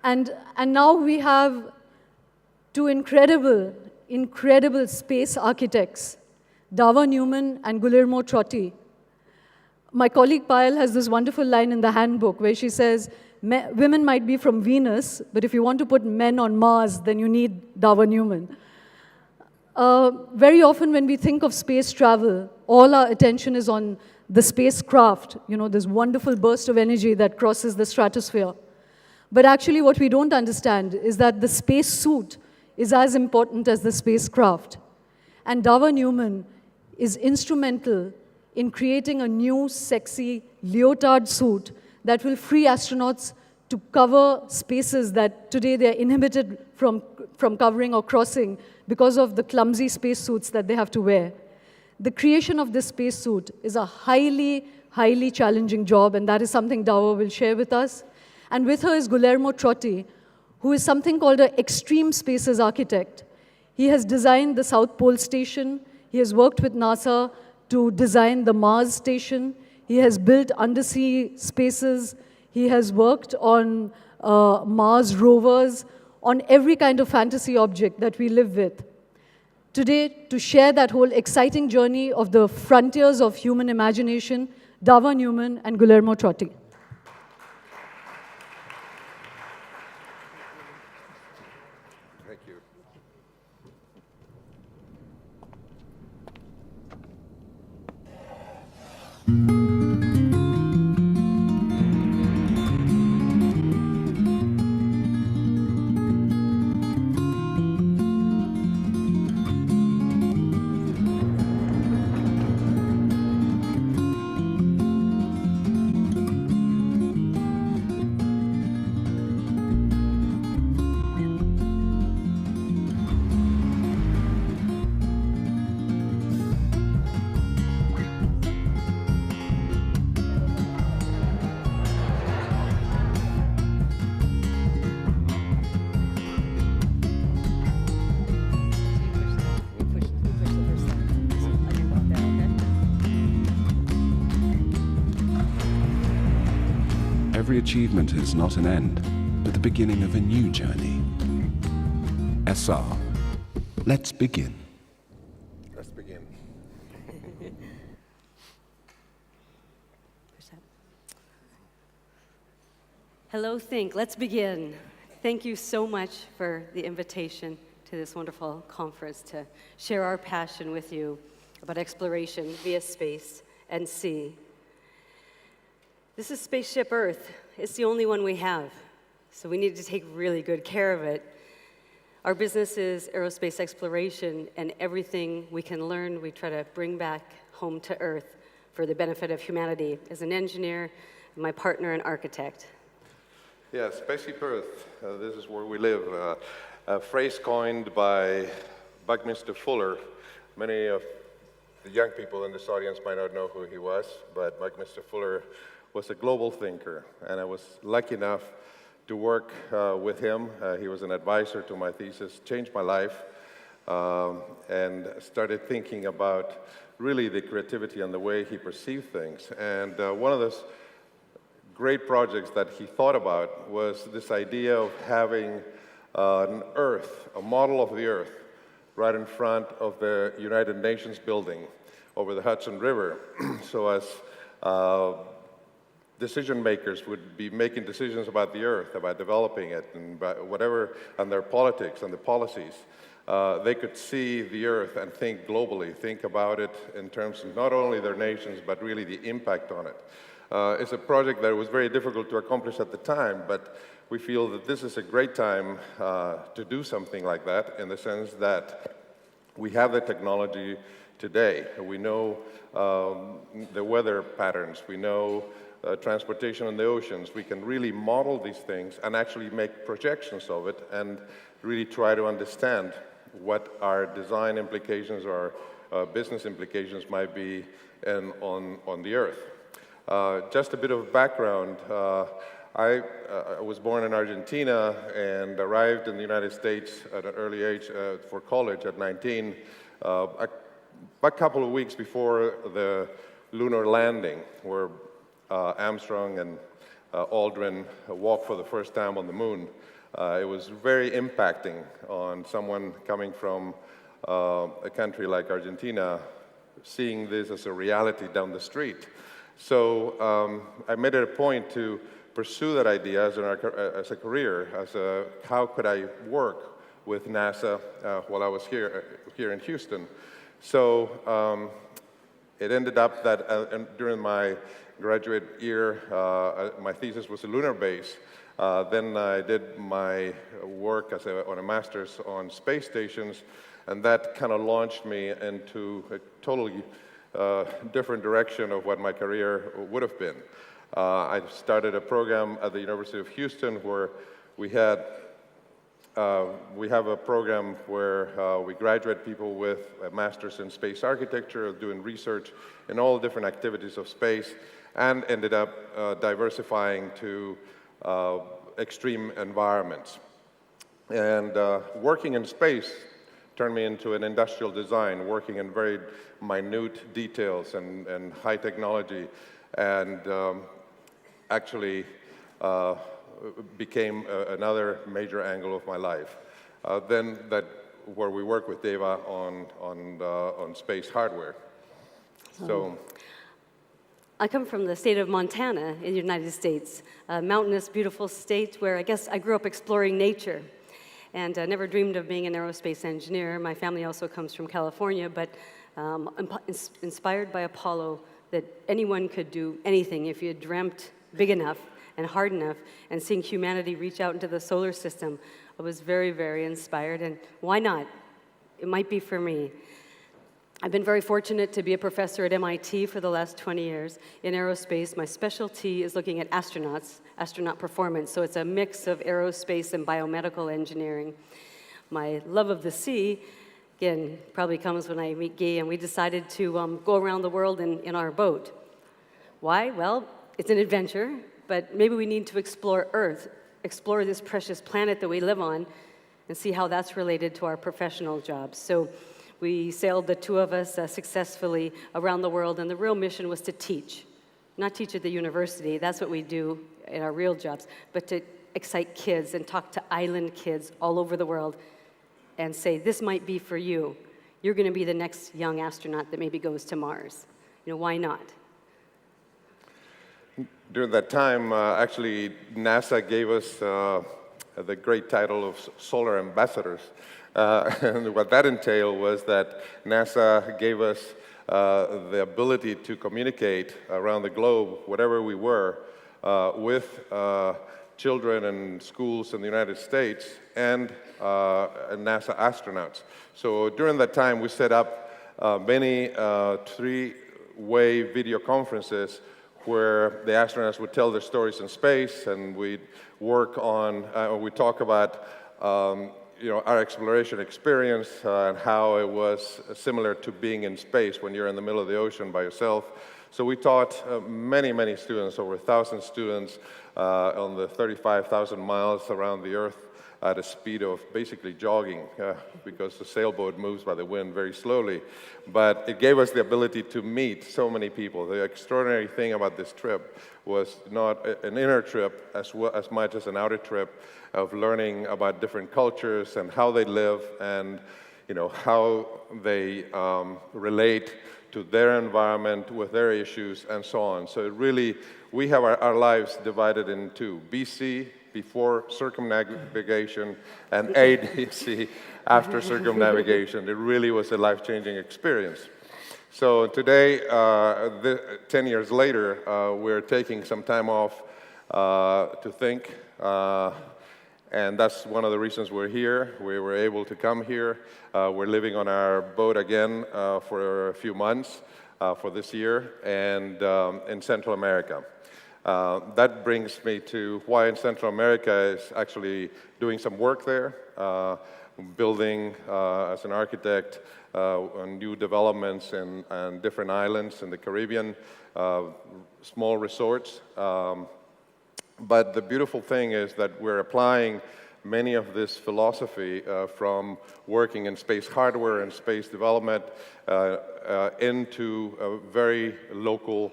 And now we have two incredible space architects, Dava Newman and Guillermo Trotti. My colleague Payal has this wonderful line in the handbook where she says, women might be from Venus, but if you want to put men on Mars, then you need Dava Newman. Very often when we think of space travel, all our attention is on the spacecraft, this wonderful burst of energy that crosses the stratosphere. But actually what we don't understand is that the space suit is as important as the spacecraft. And Dava Newman is instrumental in creating a new, sexy leotard suit that will free astronauts to cover spaces that today they're inhibited from covering or crossing because of the clumsy spacesuits that they have to wear. The creation of this spacesuit is a highly challenging job, and that is something Dava will share with us. And with her is Guillermo Trotti, who is something called an extreme spaces architect. He has designed the South Pole Station. He has worked with NASA to design the Mars station. He has built undersea spaces. He has worked on Mars rovers, on every kind of fantasy object that we live with. Today, to share that whole exciting journey of the frontiers of human imagination, Dava Newman and Guillermo Trotti. Thank you. Every achievement is not an end, but the beginning of a new journey. SR, let's begin. Let's begin. Hello, Think. Let's begin. Thank you so much for the invitation to this wonderful conference to share our passion with you about exploration via space and sea. This is Spaceship Earth. It's the only one we have, so we need to take really good care of it. Our business is aerospace exploration, and everything we can learn, we try to bring back home to Earth for the benefit of humanity. As an engineer, my partner and architect. Yeah, Spaceship Earth, this is where we live. A phrase coined by Buckminster Fuller. Many of the young people in this audience might not know who he was, but Buckminster Fuller was a global thinker, and I was lucky enough to work with him. He was an advisor to my thesis, changed my life, and started thinking about really the creativity and the way he perceived things. And one of those great projects that he thought about was this idea of having an Earth, a model of the Earth, right in front of the United Nations building over the Hudson River. So as decision makers would be making decisions about the Earth, about developing it, and whatever, and their politics and the policies, they could see the Earth and think globally, think about it in terms of not only their nations, but really the impact on it. It's a project that was very difficult to accomplish at the time, but we feel that this is a great time to do something like that, in the sense that we have the technology today. We know the weather patterns, we know transportation on the oceans. We can really model these things and actually make projections of it and really try to understand what our design implications or business implications might be on the Earth. Just a bit of background. I was born in Argentina and arrived in the United States at an early age for college at 19, a couple of weeks before the lunar landing, where Armstrong and Aldrin walked for the first time on the moon. It was very impacting on someone coming from a country like Argentina, seeing this as a reality down the street. So I made it a point to pursue that idea as a career, how could I work with NASA while I was here in Houston. So it ended up that during my graduate year, my thesis was a lunar base. Then I did my work on a master's on space stations, and that kind of launched me into a totally different direction of what my career would have been. I started a program at the University of Houston where we have a program where we graduate people with a master's in space architecture, doing research in all different activities of space, and ended up diversifying to extreme environments. And working in space turned me into an industrial design, working in very minute details and high technology, and actually became another major angle of my life. Then where we work with Dava on space hardware. So I come from the state of Montana in the United States, a mountainous, beautiful state where I guess I grew up exploring nature. And I never dreamed of being an aerospace engineer. My family also comes from California, but inspired by Apollo, that anyone could do anything if you dreamt big enough and hard enough, and seeing humanity reach out into the solar system, I was very, very inspired, and why not? It might be for me. I've been very fortunate to be a professor at MIT for the last 20 years. In aerospace, my specialty is looking at astronauts, astronaut performance, so it's a mix of aerospace and biomedical engineering. My love of the sea, again, probably comes when I meet Guy, and we decided to go around the world in our boat. Why? Well, it's an adventure, but maybe we need to explore Earth, explore this precious planet that we live on, and see how that's related to our professional jobs. So we sailed, the two of us, successfully around the world, and the real mission was to teach. Not teach at the university, that's what we do in our real jobs, but to excite kids and talk to island kids all over the world and say, this might be for you. You're going to be the next young astronaut that maybe goes to Mars. You know, why not? During that time, actually, NASA gave us the great title of Solar Ambassadors. And what that entailed was that NASA gave us the ability to communicate around the globe, wherever we were, with children and schools in the United States and NASA astronauts. So during that time, we set up many three-way video conferences where the astronauts would tell their stories in space, and we'd work on, we'd talk about our exploration experience and how it was similar to being in space when you're in the middle of the ocean by yourself. So we taught many, many students, over 1,000 students, on the 35,000 miles around the Earth at a speed of basically jogging because the sailboat moves by the wind very slowly. But it gave us the ability to meet so many people. The extraordinary thing about this trip was not an inner trip as much as an outer trip of learning about different cultures and how they live and how they relate to their environment with their issues and so on. So it really, we have our lives divided in two: BC, before circumnavigation, and ADC, after circumnavigation. It really was a life-changing experience. So today, 10 years later, we're taking some time off to think, and that's one of the reasons we're here. We were able to come here. We're living on our boat again for a few months for this year, and in Central America. That brings me to why in Central America is actually doing some work there, building as an architect on new developments and different islands in the Caribbean, small resorts. But the beautiful thing is that we're applying many of this philosophy from working in space hardware and space development into a very local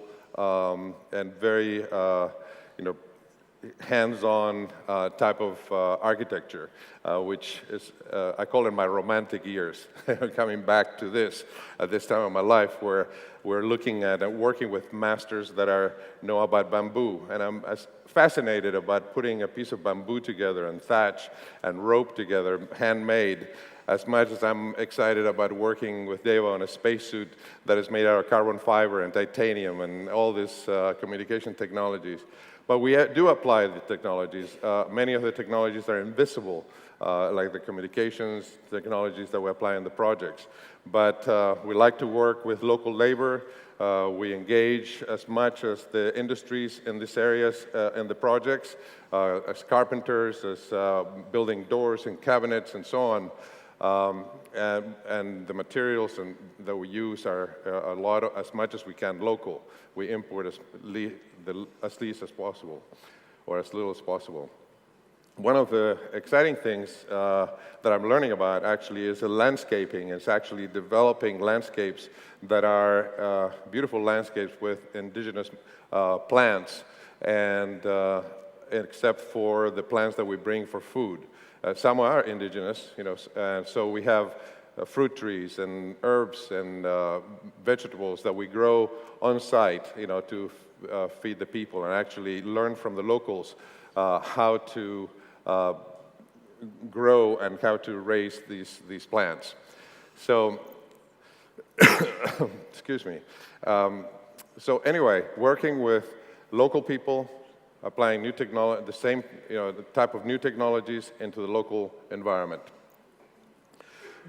and very hands-on type of architecture, which is, I call it my romantic years, coming back to this at this time of my life where we're looking at and working with masters that know about bamboo. And I'm as fascinated about putting a piece of bamboo together and thatch and rope together, handmade, as much as I'm excited about working with Dava on a spacesuit that is made out of carbon fiber and titanium and all these communication technologies. But we do apply the technologies. Many of the technologies are invisible, like the communications technologies that we apply in the projects. But we like to work with local labor. We engage as much as the industries in these areas in the projects, as carpenters, as building doors and cabinets and so on. And the materials that we use are as much as we can local. We import as least as possible, or as little as possible. One of the exciting things that I'm learning about actually is the landscaping. It's actually developing landscapes that are beautiful landscapes with indigenous plants, and except for the plants that we bring for food. Some are indigenous, and so we have fruit trees and herbs and vegetables that we grow on site, to feed the people and actually learn from the locals how to grow and how to raise these plants. So, excuse me. So anyway, working with local people, applying new technology, the type of new technologies into the local environment.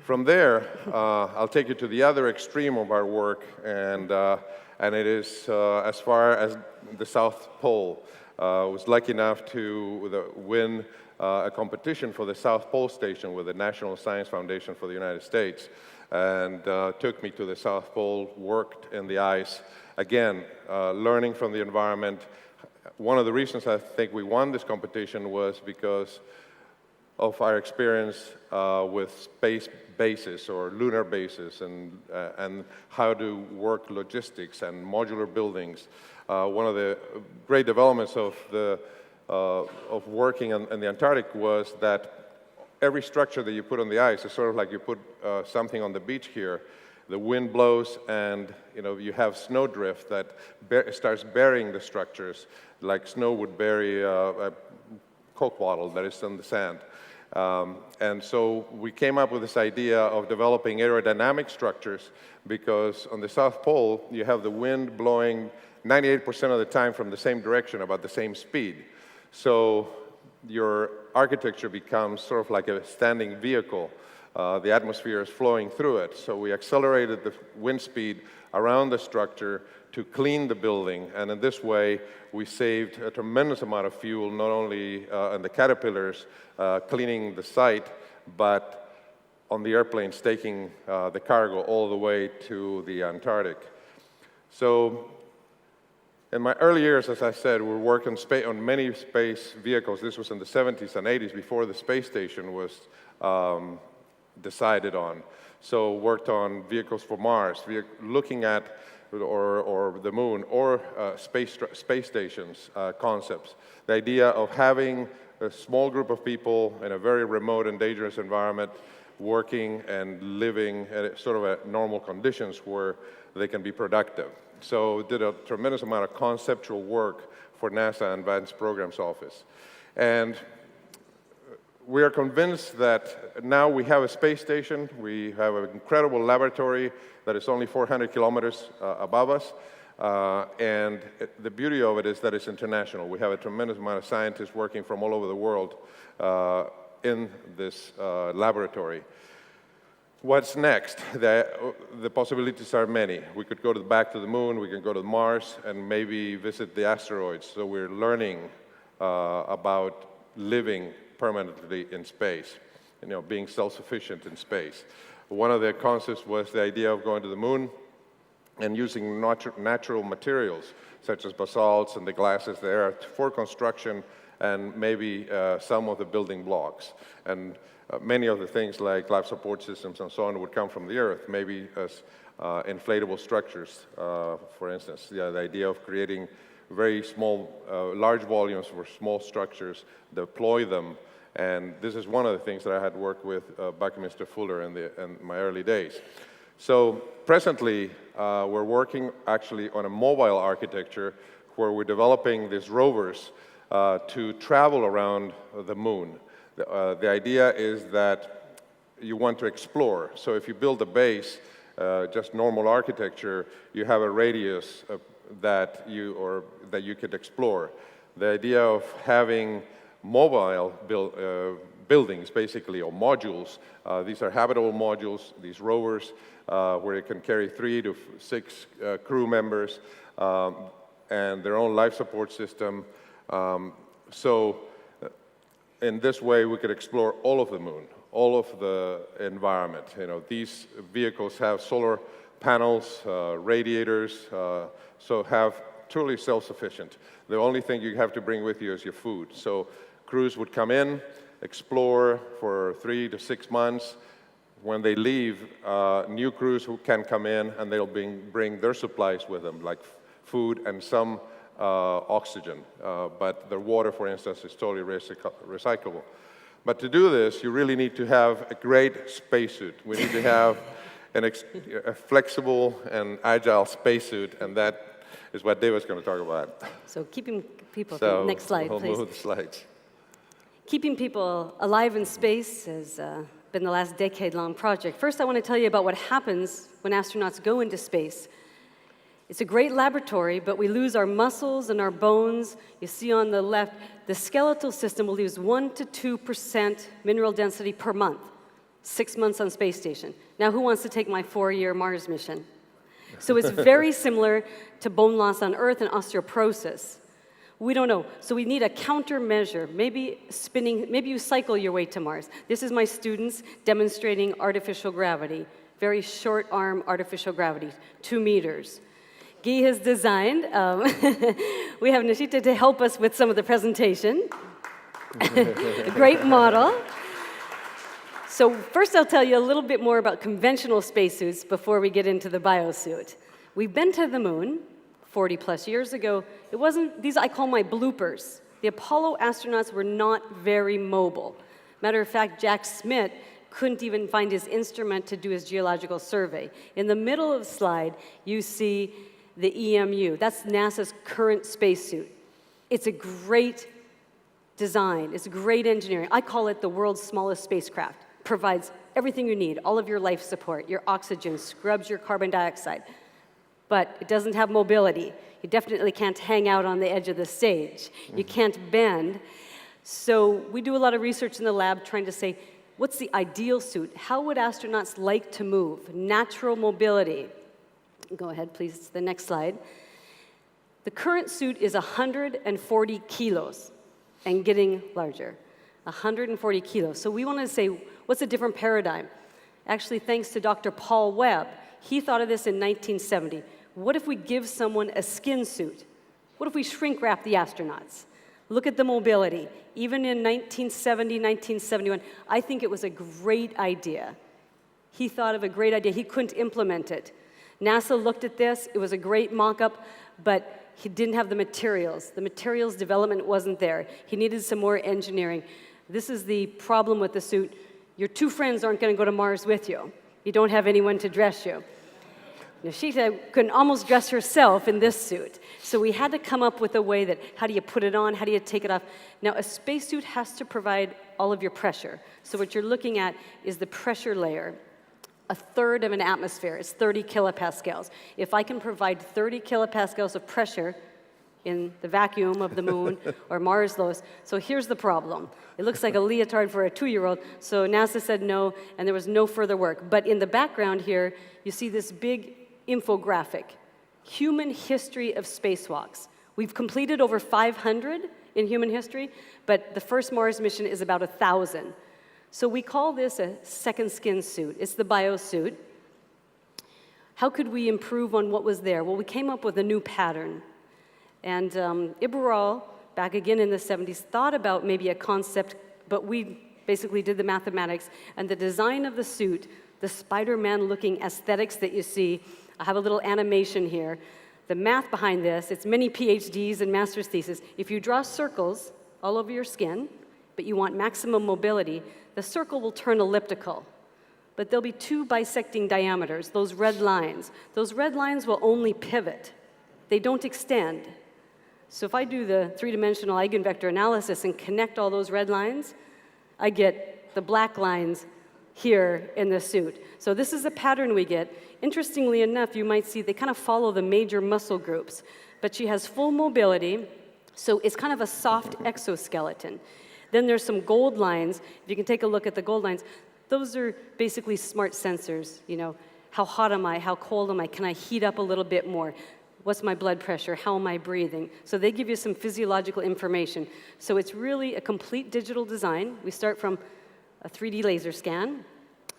From there, I'll take you to the other extreme of our work, and it is as far as the South Pole. I was lucky enough to win a competition for the South Pole Station with the National Science Foundation for the United States, and took me to the South Pole, worked in the ice, again, learning from the environment. One of the reasons I think we won this competition was because of our experience with space bases or lunar bases and how to work logistics and modular buildings. One of the great developments of working in the Antarctic was that every structure that you put on the ice is sort of like you put something on the beach here. The wind blows and you have snowdrift that starts burying the structures, like snow would bury a Coke bottle that is in the sand. And so we came up with this idea of developing aerodynamic structures, because on the South Pole, you have the wind blowing 98% of the time from the same direction, about the same speed. So your architecture becomes sort of like a standing vehicle. The atmosphere is flowing through it. So we accelerated the wind speed around the structure to clean the building, and in this way, we saved a tremendous amount of fuel, not only in the caterpillars cleaning the site, but on the airplanes taking the cargo all the way to the Antarctic. So in my early years, as I said, we worked on many space vehicles. This was in the 70s and 80s, before the space station was decided on. So worked on vehicles for Mars, looking at or the moon, or space stations concepts. The idea of having a small group of people in a very remote and dangerous environment working and living at sort of at normal conditions where they can be productive. So did a tremendous amount of conceptual work for NASA Advanced Programs Office. And we are convinced that now we have a space station, we have an incredible laboratory that is only 400 kilometers above us, and the beauty of it is that it's international. We have a tremendous amount of scientists working from all over the world in this laboratory. What's next? The possibilities are many. We could go back to the moon, we can go to Mars, and maybe visit the asteroids. So we're learning about living permanently in space, being self-sufficient in space. One of the concepts was the idea of going to the moon and using natural materials, such as basalts and the glasses there, for construction and maybe some of the building blocks. And many of the things like life support systems and so on would come from the Earth, maybe as inflatable structures, for instance. The idea of creating very small, large volumes for small structures, deploy them. And this is one of the things that I had worked with Buckminster Fuller in my early days. So presently, we're working actually on a mobile architecture where we're developing these rovers to travel around the moon. The idea is that you want to explore. So if you build a base, just normal architecture, you have a radius that you could explore. The idea of having mobile buildings, basically, or modules, these are habitable modules, these rovers, where you can carry 3 to 6 crew members and their own life support system. So in this way, we could explore all of the moon, all of the environment. You know, these vehicles have solar panels, radiators, so have truly self-sufficient. The only thing you have to bring with you is your food. So crews would come in, explore for 3 to 6 months. When they leave, new crews who can come in and they'll bring their supplies with them, like food and some oxygen. But the water, for instance, is totally recyclable. But to do this, you really need to have a great spacesuit. We need to have a flexible and agile spacesuit, and that is what Dava's going to talk about. So keeping people, So next slide, we'll please. move the slides. Keeping people alive in space has been the last decade-long project. First, I want to tell you about what happens when astronauts go into space. It's a great laboratory, but we lose our muscles and our bones. You see on the left, the skeletal system will lose 1% to 2% mineral density per month, 6 months on space station. Now, who wants to take my 4-year Mars mission? So it's very similar to bone loss on Earth and osteoporosis. We don't know. So we need a countermeasure. Maybe you cycle your way to Mars. This is my students demonstrating artificial gravity, very short arm artificial gravity, 2 meters. Guy has designed, we have Nishita to help us with some of the presentation. A great model. So first I'll tell you a little bit more about conventional spacesuits before we get into the biosuit. We've been to the moon 40 plus years ago. It wasn't, these I call my bloopers. The Apollo astronauts were not very mobile. Matter of fact, Jack Smith couldn't even find his instrument to do his geological survey. In the middle of the slide, you see the EMU. That's NASA's current spacesuit. It's a great design. It's great engineering. I call it the world's smallest spacecraft. Provides everything you need, all of your life support, your oxygen, scrubs your carbon dioxide. But it doesn't have mobility. You definitely can't hang out on the edge of the stage. You can't bend. So we do a lot of research in the lab trying to say, what's the ideal suit? How would astronauts like to move? Natural mobility. Go ahead, please, to the next slide. The current suit is 140 kilos and getting larger. 140 kilos. So we want to say, what's a different paradigm? Actually, thanks to Dr. Paul Webb. He thought of this in 1970. What if we give someone a skin suit? What if we shrink wrap the astronauts? Look at the mobility. Even in 1970, 1971, I think it was a great idea. He thought of a great idea. He couldn't implement it. NASA looked at this. It was a great mock-up, but he didn't have the materials. The materials development wasn't there. He needed some more engineering. This is the problem with the suit. Your 2 friends aren't going to go to Mars with you. You don't have anyone to dress you. Nishita couldn't almost dress herself in this suit. So we had to come up with a way that, how do you put it on? How do you take it off? Now, a spacesuit has to provide all of your pressure. So what you're looking at is the pressure layer. 1/3 of an atmosphere is 30 kilopascals. If I can provide 30 kilopascals of pressure in the vacuum of the moon or Mars Lois. So here's the problem. It looks like a leotard for a 2-year-old, so NASA said no, and there was no further work. But in the background here, you see this big infographic, human history of spacewalks. We've completed over 500 in human history, but the first Mars mission is about 1,000. So we call this a second skin suit. It's the biosuit. How could we improve on what was there? Well, we came up with a new pattern. And Ibarral, back again in the 70s, thought about maybe a concept, but we basically did the mathematics. And the design of the suit, the Spider-Man looking aesthetics that you see, I have a little animation here. The math behind this, it's many PhDs and master's theses. If you draw circles all over your skin, but you want maximum mobility, the circle will turn elliptical. But there'll be 2 bisecting diameters, those red lines. Those red lines will only pivot. They don't extend. So if I do the 3-dimensional eigenvector analysis and connect all those red lines, I get the black lines here in the suit. So this is a pattern we get. Interestingly enough, you might see they kind of follow the major muscle groups, but she has full mobility, so it's kind of a soft exoskeleton. Then there's some gold lines. If you can take a look at the gold lines, those are basically smart sensors. You know, how hot am I? How cold am I? Can I heat up a little bit more? What's my blood pressure? How am I breathing? So they give you some physiological information. So it's really a complete digital design. We start from a 3D laser scan.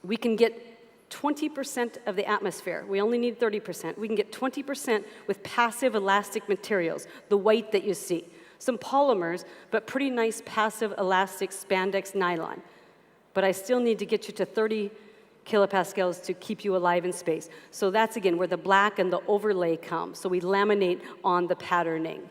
We can get 20% of the atmosphere. We only need 30%. We can get 20% with passive elastic materials, the white that you see. Some polymers, but pretty nice passive elastic spandex nylon. But I still need to get you to 30 kilopascals to keep you alive in space. So that's, again, where the black and the overlay come. So we laminate on the patterning.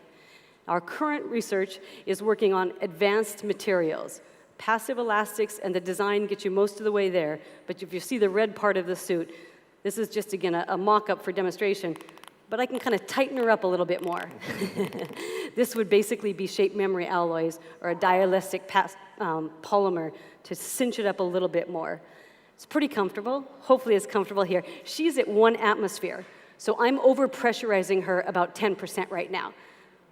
Our current research is working on advanced materials. Passive elastics and the design get you most of the way there. But if you see the red part of the suit, this is just, again, a mock-up for demonstration. But I can kind of tighten her up a little bit more. This would basically be shape memory alloys or a dielectric polymer to cinch it up a little bit more. It's pretty comfortable. Hopefully it's comfortable here. She's at 1 atmosphere, so I'm over-pressurizing her about 10% right now.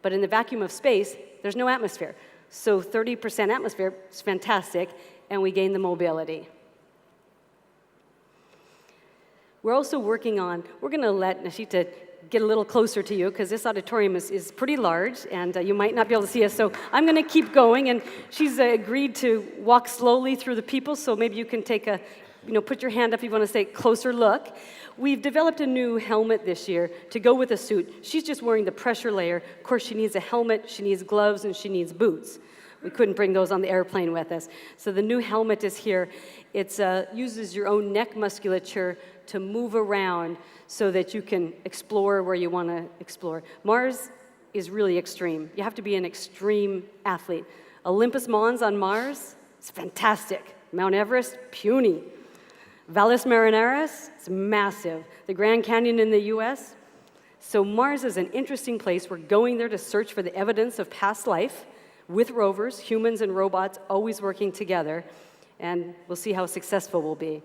But in the vacuum of space, there's no atmosphere. So 30% atmosphere is fantastic, and we gain the mobility. We're also working on, we're going to let Nishita get a little closer to you because this auditorium is pretty large and you might not be able to see us. So I'm going to keep going, and she's agreed to walk slowly through the people, so maybe you can take a, put your hand up if you want to say closer look. We've developed a new helmet this year to go with the suit. She's just wearing the pressure layer. Of course, she needs a helmet, she needs gloves, and she needs boots. We couldn't bring those on the airplane with us. So the new helmet is here. It uses your own neck musculature to move around so that you can explore where you want to explore. Mars is really extreme. You have to be an extreme athlete. Olympus Mons on Mars, it's fantastic. Mount Everest, puny. Valles Marineris, it's massive. The Grand Canyon in the US. So Mars is an interesting place. We're going there to search for the evidence of past life with rovers, humans and robots, always working together. And we'll see how successful we'll be.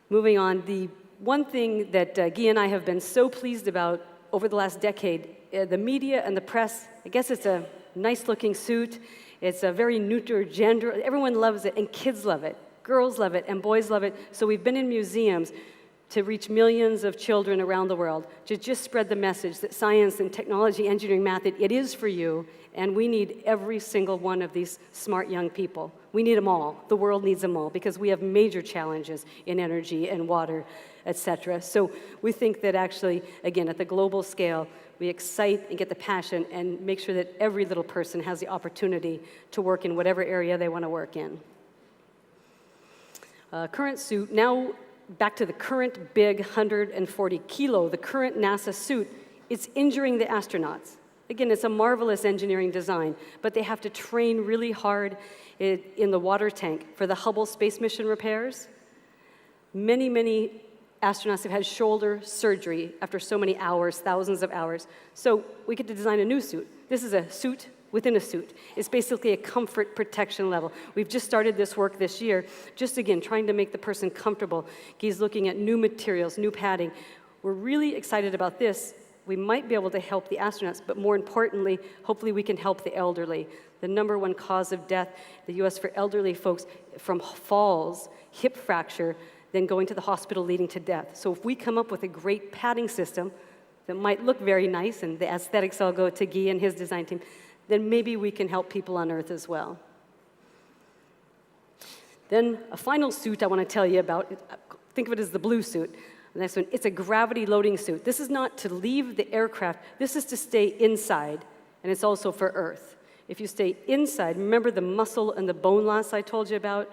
Moving on, the one thing that Guy and I have been so pleased about over the last decade, the media and the press, I guess it's a nice-looking suit. It's a very neuter gender. Everyone loves it, and kids love it. Girls love it, and boys love it. So we've been in museums to reach millions of children around the world to just spread the message that science and technology, engineering, math, it is for you, and we need every single one of these smart young people. We need them all. The world needs them all because we have major challenges in energy and water, etc. So we think that actually, again, at the global scale, we excite and get the passion and make sure that every little person has the opportunity to work in whatever area they want to work in. Current suit, now back to the current big 140 kilo, the current NASA suit, it's injuring the astronauts. Again, it's a marvelous engineering design, but they have to train really hard in the water tank for the Hubble space mission repairs. Many, many astronauts have had shoulder surgery after so many hours, thousands of hours. So we get to design a new suit. This is a suit within a suit. It's basically a comfort protection level. We've just started this work this year, just again, trying to make the person comfortable. He's looking at new materials, new padding. We're really excited about this. We might be able to help the astronauts, but more importantly, hopefully we can help the elderly. The #1 cause of death in the US for elderly folks from falls, hip fracture, then going to the hospital leading to death. So if we come up with a great padding system that might look very nice, and the aesthetics all go to Guy and his design team, then maybe we can help people on Earth as well. Then a final suit I want to tell you about, think of it as the blue suit. The next one, it's a gravity loading suit. This is not to leave the aircraft, this is to stay inside, and it's also for Earth. If you stay inside, remember the muscle and the bone loss I told you about?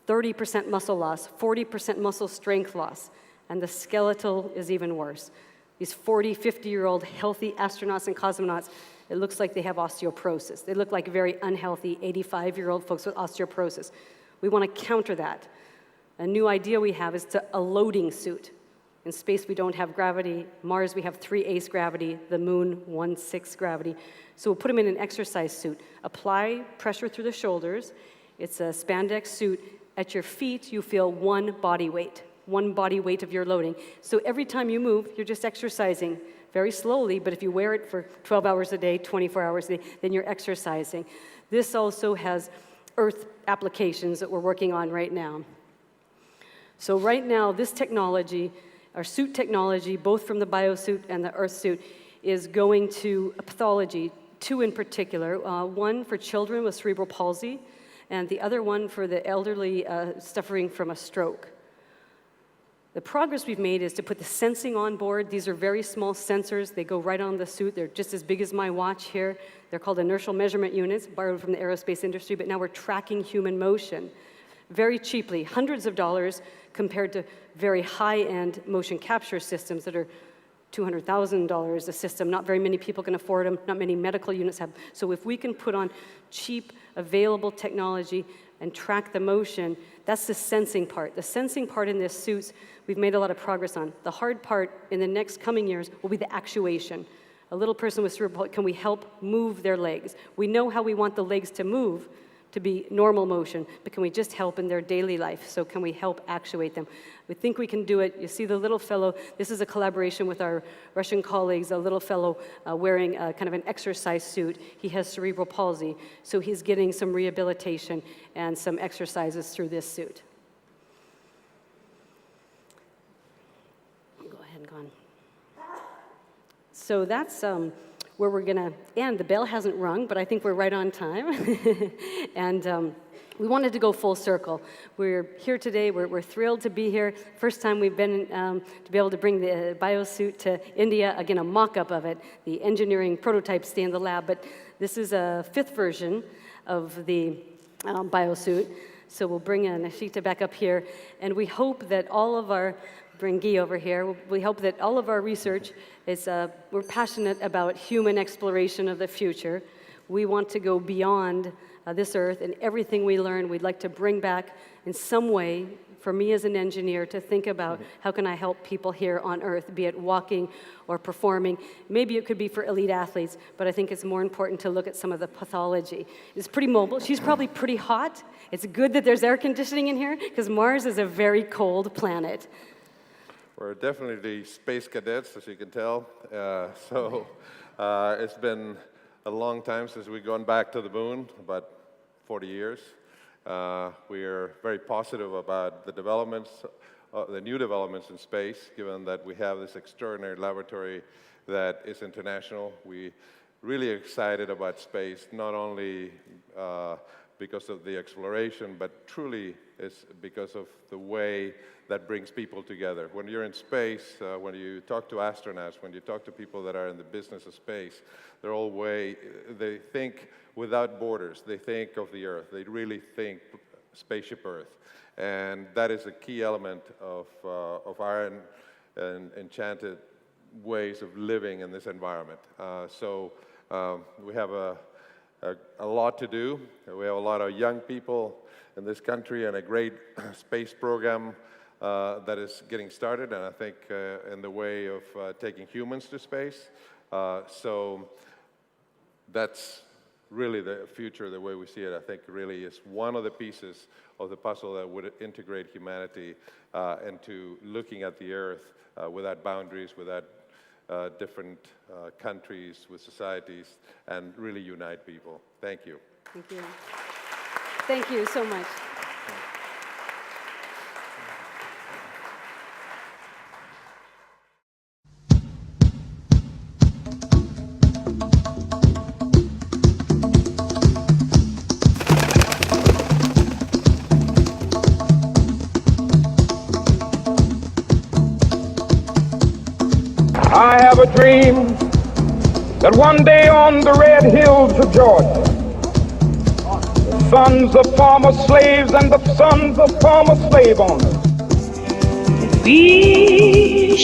30% muscle loss, 40% muscle strength loss, and the skeletal is even worse. These 40, 50-year-old healthy astronauts and cosmonauts, it looks like they have osteoporosis. They look like very unhealthy 85-year-old folks with osteoporosis. We want to counter that. A new idea we have is a loading suit. In space, we don't have gravity. Mars, we have 3/8 gravity. The moon, 1/6 gravity. So we'll put them in an exercise suit. Apply pressure through the shoulders. It's a spandex suit. At your feet, you feel one body weight of your loading. So every time you move, you're just exercising very slowly, but if you wear it for 12 hours a day, 24 hours a day, then you're exercising. This also has Earth applications that we're working on right now. So right now, this technology, our suit technology, both from the biosuit and the Earth suit, is going to pathology, two in particular, one for children with cerebral palsy, and the other one for the elderly suffering from a stroke. The progress we've made is to put the sensing on board. These are very small sensors. They go right on the suit. They're just as big as my watch here. They're called inertial measurement units, borrowed from the aerospace industry, but now we're tracking human motion very cheaply, hundreds of dollars compared to very high-end motion capture systems that are $200,000 a system. Not very many people can afford them. Not many medical units have. So if we can put on cheap, available technology and track the motion, that's the sensing part. The sensing part in this suits, we've made a lot of progress on. The hard part in the next coming years will be the actuation. A little person with cerebral palsy, can we help move their legs? We know how we want the legs to move, to be normal motion, but can we just help in their daily life? So can we help actuate them? We think we can do it. You see the little fellow, this is a collaboration with our Russian colleagues, a little fellow wearing kind of an exercise suit. He has cerebral palsy, so he's getting some rehabilitation and some exercises through this suit. Go ahead and go on. So that's where we're going to end. The bell hasn't rung, but I think we're right on time. And we wanted to go full circle. We're here today. We're thrilled to be here. First time we've been to be able to bring the biosuit to India. Again, a mock-up of it. The engineering prototypes stay in the lab, but this is a 5th version of the biosuit. So we'll bring Nashita back up here, and we hope that all of our bring Guy over here. We hope that all of our research is, we're passionate about human exploration of the future. We want to go beyond this Earth, and everything we learn, we'd like to bring back in some way, for me as an engineer, to think about how can I help people here on Earth, be it walking or performing. Maybe it could be for elite athletes, but I think it's more important to look at some of the pathology. It's pretty mobile. She's probably pretty hot. It's good that there's air conditioning in here, because Mars is a very cold planet. We're definitely space cadets, as you can tell. It's been a long time since we've gone back to the moon, about 40 years. We are very positive about the developments, the new developments in space, given that we have this extraordinary laboratory that is international. We're really excited about space, not only because of the exploration, but truly is because of the way that brings people together. When you're in space, when you talk to astronauts, when you talk to people that are in the business of space, they think without borders. They think of the Earth. They really think Spaceship Earth. And that is a key element of our enchanted ways of living in this environment. We have a lot to do. We have a lot of young people in this country and a great space program that is getting started, and I think in the way of taking humans to space. So that's really the future, the way we see it. I think really is one of the pieces of the puzzle that would integrate humanity into looking at the Earth without boundaries, without different countries, with societies, and really unite people. Thank you. Thank you. Thank you so much. I have a dream that one day on the red hills of Georgia, the sons of former slaves and the sons of former slave owners, we